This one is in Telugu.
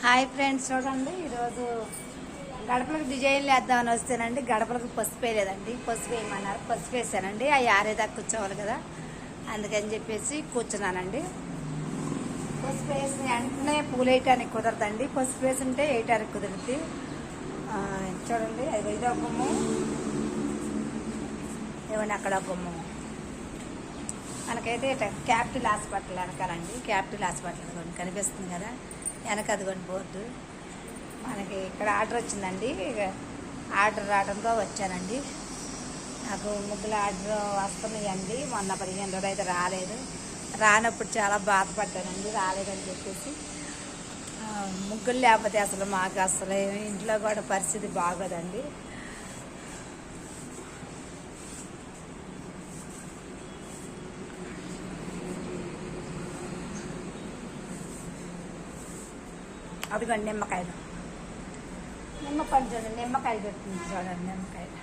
హాయ్ ఫ్రెండ్స్, చూడండి ఈరోజు గడపలకు డిజైన్లు వేద్దామని వస్తేనండి గడపలకు పసుపు వేయలేదండి. పసుపు వేయమన్నారు, పసుపు వేసానండి. అవి ఆరేదాకా కూర్చోవాలి కదా, అందుకని చెప్పేసి కూర్చున్నానండి. పసుపు వేసిన వెంటనే పూలు వేయటానికి కుదరదండి, పసుపు వేసుంటే వేయటానికి కుదురుద్ది. చూడండి అది ఇదో గుమ్ము, ఏమన్నా అక్కడ గుమ్ము. మనకైతే క్యాపిటల్ హాస్పిటల్ వెనకాలండి, క్యాపిటల్ హాస్పిటల్ కనిపిస్తుంది కదా వెనక, అదిగోండి బోర్డు. మనకి ఇక్కడ ఆర్డర్ వచ్చిందండి, ఆర్డర్ రావడంతో వచ్చానండి. నాకు ముగ్గుల ఆర్డర్ వస్తున్నాయండి. మొన్న 15 రోజులు అయితే రాలేదు. రానప్పుడు చాలా బాధపడ్డానండి, రాలేదని చెప్పేసి. ముగ్గులు లేకపోతే అసలు మాకు అసలు ఇంట్లో కూడా పరిస్థితి బాగోదండి. అదిగోండి నిమ్మకాయలు, నిమ్మపండు చూడండి, నిమ్మకాయలు పెడుతుంది చూడండి. నిమ్మకాయలు